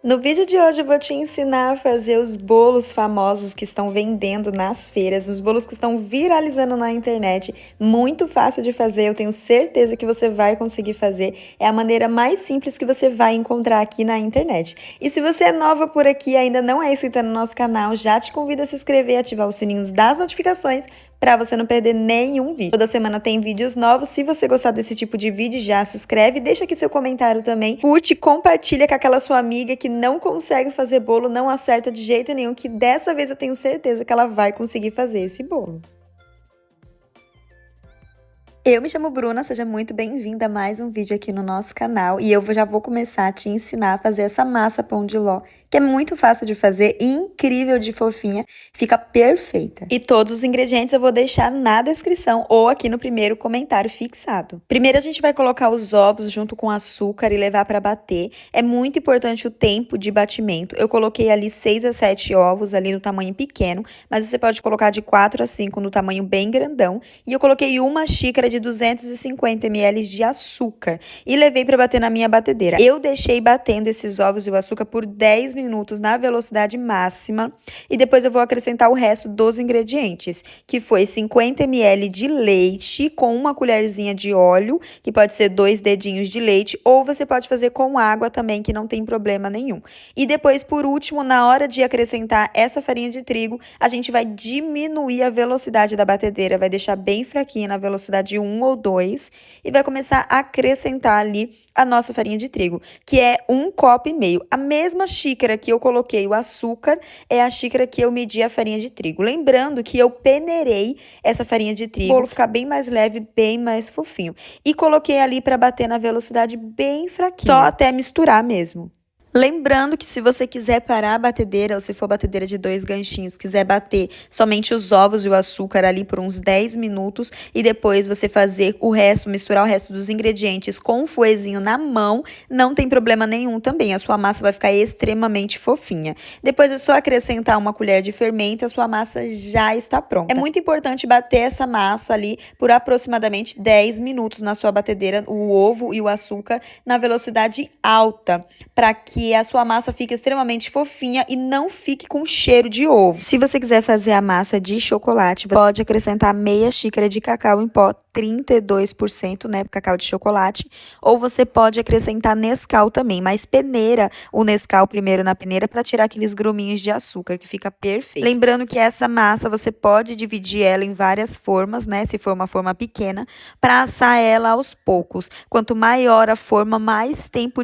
No vídeo de hoje eu vou te ensinar a fazer os bolos famosos que estão vendendo nas feiras, os bolos que estão viralizando na internet. Muito fácil de fazer, eu tenho certeza que você vai conseguir fazer. É a maneira mais simples que você vai encontrar aqui na internet. E se você é nova por aqui e ainda não é inscrita no nosso canal, já te convido a se inscrever e ativar os sininhos das notificações para você não perder nenhum vídeo. Toda semana tem vídeos novos. Se você gostar desse tipo de vídeo, já se inscreve, deixa aqui seu comentário também. Curte, compartilha com aquela sua amiga que não consegue fazer bolo, não acerta de jeito nenhum, que dessa vez eu tenho certeza que ela vai conseguir fazer esse bolo. Eu me chamo Bruna, seja muito bem-vinda a mais um vídeo aqui no nosso canal e eu já vou começar a te ensinar a fazer essa massa pão de ló, que é muito fácil de fazer, incrível de fofinha, fica perfeita. E todos os ingredientes eu vou deixar na descrição ou aqui no primeiro comentário fixado. Primeiro a gente vai colocar os ovos junto com açúcar e levar para bater. É muito importante o tempo de batimento. Eu coloquei ali 6 a 7 ovos ali no tamanho pequeno, mas você pode colocar de 4 a 5 no tamanho bem grandão. E eu coloquei uma xícara de 250 ml de açúcar e levei para bater na minha batedeira. Eu deixei batendo esses ovos e o açúcar por 10 minutos na velocidade máxima e depois eu vou acrescentar o resto dos ingredientes, que foi 50 ml de leite com uma colherzinha de óleo, que pode ser 2 dedinhos de leite, ou você pode fazer com água também, que não tem problema nenhum. E depois, por último, na hora de acrescentar essa farinha de trigo, a gente vai diminuir a velocidade da batedeira, vai deixar bem fraquinha na velocidade 1 ou 2 e vai começar a acrescentar ali a nossa farinha de trigo, que é 1,5 copo. A mesma xícara que eu coloquei o açúcar é a xícara que eu medi a farinha de trigo. Lembrando que eu peneirei essa farinha de trigo, o bolo ficar bem mais leve, bem mais fofinho. E coloquei ali para bater na velocidade bem fraquinha, só até misturar mesmo. Lembrando que se você quiser parar a batedeira, ou se for batedeira de 2 ganchinhos, quiser bater somente os ovos e o açúcar ali por uns 10 minutos e depois você fazer o resto, misturar o resto dos ingredientes com o fouetzinho na mão, não tem problema nenhum também. A sua massa vai ficar extremamente fofinha. Depois é só acrescentar uma colher de fermento, a sua massa já está pronta. É muito importante bater essa massa ali por aproximadamente 10 minutos na sua batedeira, o ovo e o açúcar na velocidade alta, para que a sua massa fique extremamente fofinha e não fique com cheiro de ovo. Se você quiser fazer a massa de chocolate, você pode acrescentar meia xícara de cacau em pó, 32%, né, cacau de chocolate, ou você pode acrescentar Nescau também, mas peneira o Nescau primeiro na peneira para tirar aqueles gruminhos de açúcar, que fica perfeito. Lembrando que essa massa você pode dividir ela em várias formas, né, se for uma forma pequena, para assar ela aos poucos. Quanto maior a forma, mais tempo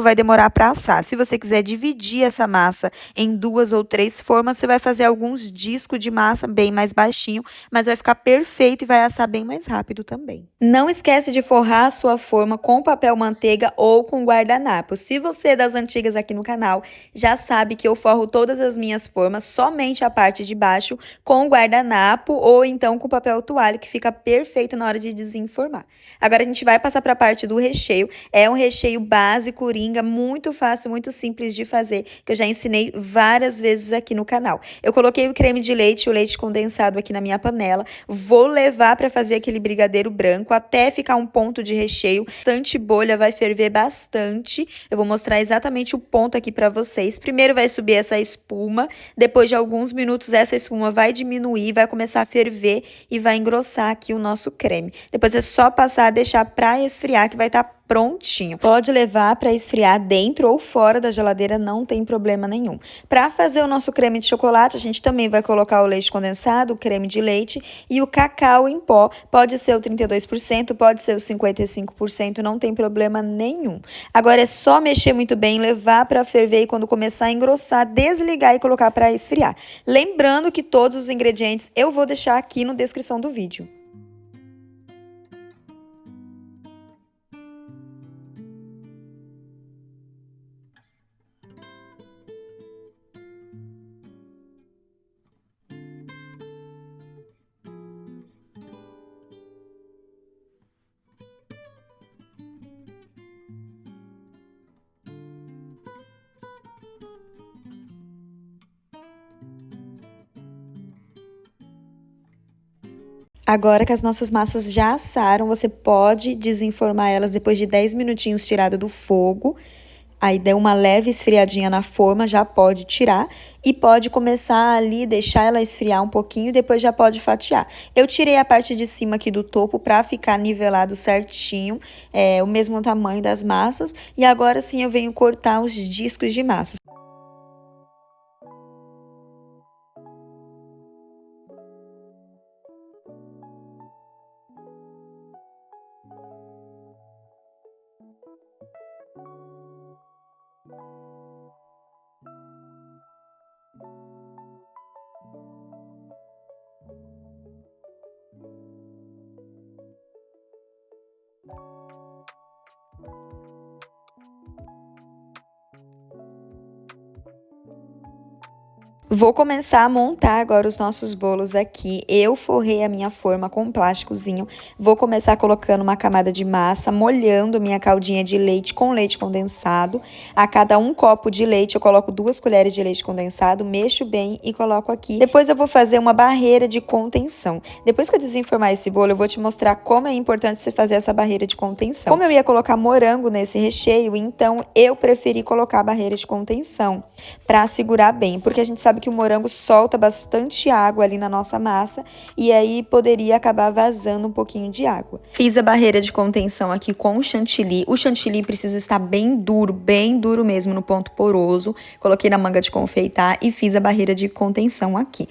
vai demorar para assar. Se você quiser dividir essa massa em 2 ou 3 formas, você vai fazer alguns discos de massa bem mais baixinho, mas vai ficar perfeito e vai assar bem mais rápido também. Não esquece de forrar a sua forma com papel manteiga ou com guardanapo. Se você é das antigas aqui no canal, já sabe que eu forro todas as minhas formas, somente a parte de baixo, com guardanapo ou então com papel toalha, que fica perfeito na hora de desenformar. Agora a gente vai passar para a parte do recheio. É um recheio base, coringa, muito fácil, muito simples de fazer, que eu já ensinei várias vezes aqui no canal. Eu coloquei o creme de leite, o leite condensado aqui na minha panela, vou levar para fazer aquele brigadeiro branco até ficar um ponto de recheio, bastante bolha, vai ferver bastante. Eu vou mostrar exatamente o ponto aqui para vocês. Primeiro vai subir essa espuma, depois de alguns minutos essa espuma vai diminuir, vai começar a ferver e vai engrossar aqui o nosso creme. Depois é só passar a deixar para esfriar, que vai estar prontinho. Pode levar para esfriar dentro ou fora da geladeira, não tem problema nenhum. Para fazer o nosso creme de chocolate, a gente também vai colocar o leite condensado, o creme de leite e o cacau em pó. Pode ser o 32%, pode ser o 55%, não tem problema nenhum. Agora é só mexer muito bem, levar para ferver e quando começar a engrossar, desligar e colocar para esfriar. Lembrando que todos os ingredientes eu vou deixar aqui na descrição do vídeo. Agora que as nossas massas já assaram, você pode desenformar elas depois de 10 minutinhos tirada do fogo. Aí deu uma leve esfriadinha na forma, já pode tirar e pode começar ali, deixar ela esfriar um pouquinho e depois já pode fatiar. Eu tirei a parte de cima aqui do topo para ficar nivelado certinho, o mesmo tamanho das massas. E agora sim eu venho cortar os discos de massa. Vou começar a montar agora os nossos bolos aqui. Eu forrei a minha forma com um plásticozinho. Vou começar colocando uma camada de massa, molhando minha caldinha de leite com leite condensado. A cada 1 copo de leite, eu coloco 2 colheres de leite condensado, mexo bem e coloco aqui. Depois eu vou fazer uma barreira de contenção. Depois que eu desenformar esse bolo, eu vou te mostrar como é importante você fazer essa barreira de contenção. Como eu ia colocar morango nesse recheio, então eu preferi colocar a barreira de contenção para segurar bem, porque a gente sabe que o morango solta bastante água ali na nossa massa e aí poderia acabar vazando um pouquinho de água. Fiz a barreira de contenção aqui com o chantilly. O chantilly precisa estar bem duro mesmo no ponto poroso. Coloquei na manga de confeitar e fiz a barreira de contenção aqui,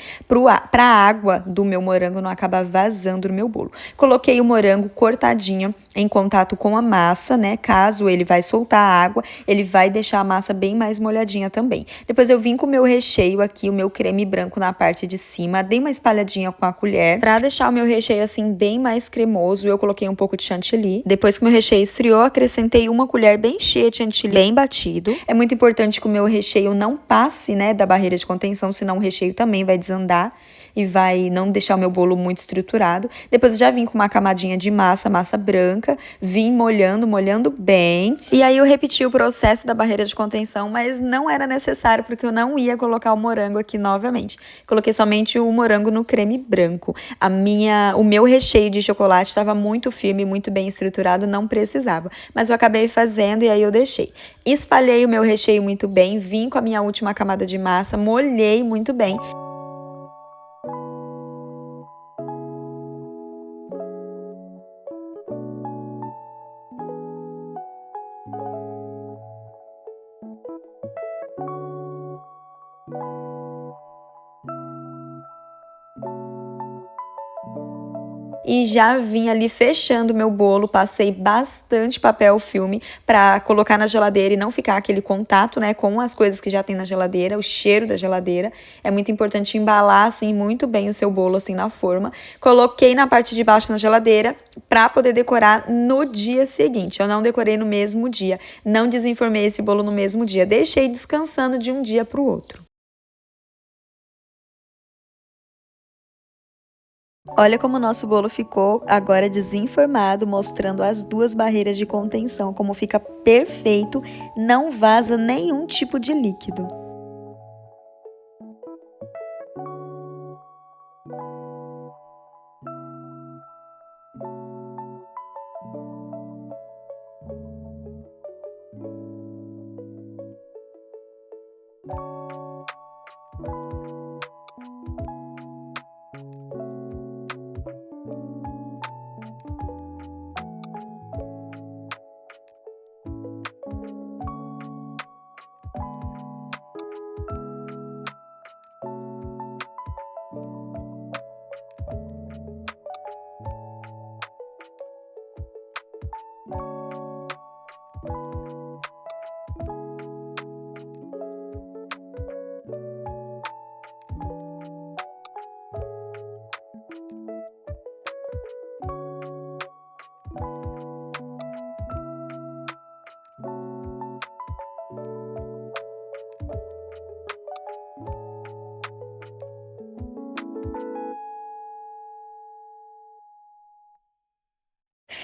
para a água do meu morango não acabar vazando no meu bolo. Coloquei o morango cortadinho em contato com a massa, né? Caso ele vai soltar a água, ele vai deixar a massa bem mais molhadinha também. Depois eu vim com o meu recheio aqui, o meu creme branco na parte de cima, dei uma espalhadinha com a colher para deixar o meu recheio assim bem mais cremoso. Eu coloquei um pouco de chantilly. Depois que o meu recheio esfriou, acrescentei uma colher bem cheia de chantilly, bem batido. É muito importante que o meu recheio não passe, né, da barreira de contenção, senão o recheio também vai desandar e vai não deixar o meu bolo muito estruturado. Depois eu já vim com uma camadinha de massa branca, vim molhando bem. E aí eu repeti o processo da barreira de contenção, mas não era necessário porque eu não ia colocar o morango aqui novamente. Coloquei somente o morango no creme branco. O meu recheio de chocolate estava muito firme, muito bem estruturado, não precisava. Mas eu acabei fazendo e aí eu deixei. Espalhei o meu recheio muito bem, vim com a minha última camada de massa, molhei muito bem. E já vim ali fechando meu bolo, passei bastante papel filme para colocar na geladeira e não ficar aquele contato, né, com as coisas que já tem na geladeira, o cheiro da geladeira. É muito importante embalar assim muito bem o seu bolo assim na forma. Coloquei na parte de baixo na geladeira para poder decorar no dia seguinte. Eu não decorei no mesmo dia, não desenformei esse bolo no mesmo dia, deixei descansando de um dia para o outro. Olha como o nosso bolo ficou agora desenformado, mostrando as 2 barreiras de contenção, como fica perfeito, não vaza nenhum tipo de líquido.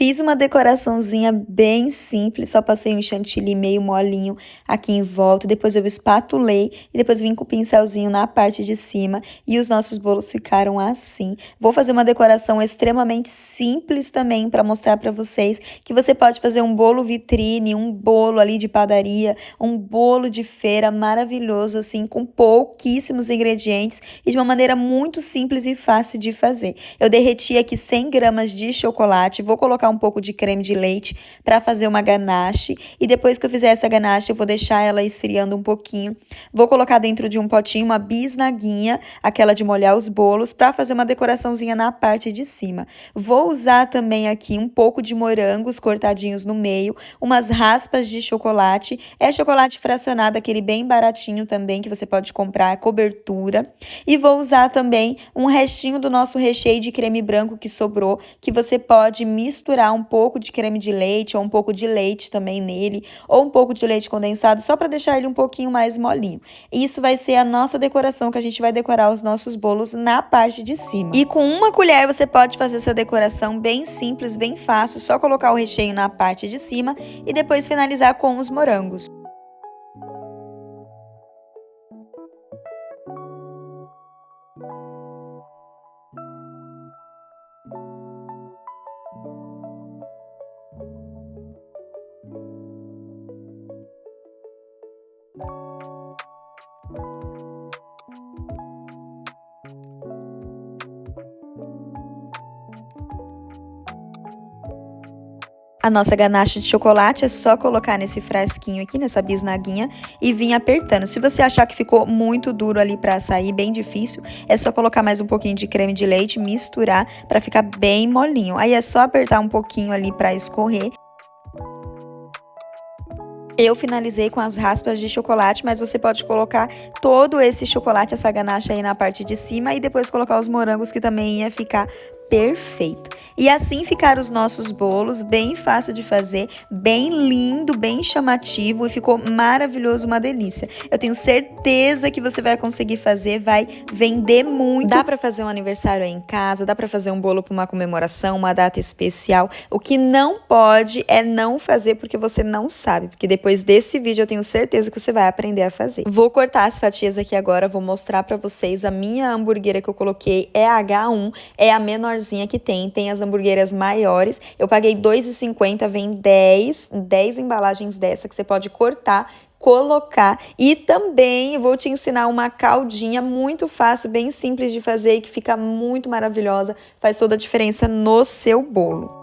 Fiz uma decoraçãozinha bem simples, só passei um chantilly meio molinho aqui em volta, depois eu espatulei e depois vim com o pincelzinho na parte de cima e os nossos bolos ficaram assim. Vou fazer uma decoração extremamente simples também para mostrar para vocês que você pode fazer um bolo vitrine, um bolo ali de padaria, um bolo de feira maravilhoso assim, com pouquíssimos ingredientes e de uma maneira muito simples e fácil de fazer. Eu derreti aqui 100 gramas de chocolate, vou colocar um pouco de creme de leite para fazer uma ganache e depois que eu fizer essa ganache eu vou deixar ela esfriando um pouquinho. Vou colocar dentro de um potinho uma bisnaguinha, aquela de molhar os bolos, para fazer uma decoraçãozinha na parte de cima. Vou usar também aqui um pouco de morangos cortadinhos no meio, umas raspas de chocolate, é chocolate fracionado, aquele bem baratinho também que você pode comprar, cobertura. E vou usar também um restinho do nosso recheio de creme branco que sobrou, que você pode misturar um pouco de creme de leite ou um pouco de leite também nele, ou um pouco de leite condensado, só para deixar ele um pouquinho mais molinho. Isso vai ser a nossa decoração, que a gente vai decorar os nossos bolos na parte de cima. E com uma colher você pode fazer essa decoração bem simples, bem fácil, só colocar o recheio na parte de cima e depois finalizar com os morangos. A nossa ganache de chocolate é só colocar nesse frasquinho aqui, nessa bisnaguinha, e vir apertando. Se você achar que ficou muito duro ali para sair, bem difícil, é só colocar mais um pouquinho de creme de leite, misturar para ficar bem molinho. Aí é só apertar um pouquinho ali para escorrer. Eu finalizei com as raspas de chocolate, mas você pode colocar todo esse chocolate, essa ganache aí na parte de cima e depois colocar os morangos, que também ia ficar perfeito. E assim ficaram os nossos bolos, bem fácil de fazer, bem lindo, bem chamativo e ficou maravilhoso, uma delícia. Eu tenho certeza que você vai conseguir fazer, vai vender muito. Dá para fazer um aniversário aí em casa, dá para fazer um bolo para uma comemoração, uma data especial. O que não pode é não fazer porque você não sabe, porque depois desse vídeo eu tenho certeza que você vai aprender a fazer. Vou cortar as fatias aqui agora, vou mostrar para vocês. A minha hamburguera que eu coloquei é a H1, é a menor que tem as hamburguerias maiores. Eu paguei R$2,50, vem 10 embalagens dessa que você pode cortar, colocar. E também vou te ensinar uma caldinha muito fácil, bem simples de fazer e que fica muito maravilhosa, faz toda a diferença no seu bolo.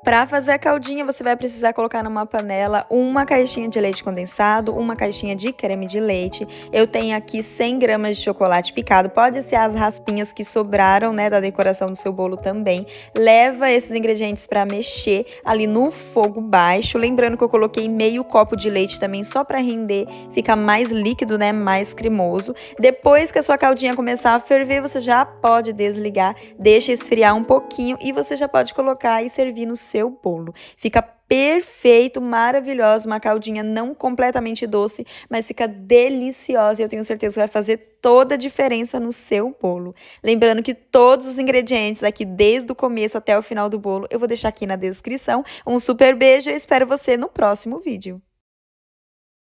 Para fazer a caldinha, você vai precisar colocar numa panela uma caixinha de leite condensado, uma caixinha de creme de leite. Eu tenho aqui 100 gramas de chocolate picado, pode ser as raspinhas que sobraram, né, da decoração do seu bolo também. Leva esses ingredientes para mexer ali no fogo baixo. Lembrando que eu coloquei meio copo de leite também, só para render, ficar mais líquido, né, mais cremoso. Depois que a sua caldinha começar a ferver, você já pode desligar, deixa esfriar um pouquinho e você já pode colocar e servir no seu bolo. Fica perfeito, maravilhoso, uma caldinha não completamente doce, mas fica deliciosa e eu tenho certeza que vai fazer toda a diferença no seu bolo. Lembrando que todos os ingredientes aqui, desde o começo até o final do bolo, eu vou deixar aqui na descrição. Um super beijo e espero você no próximo vídeo.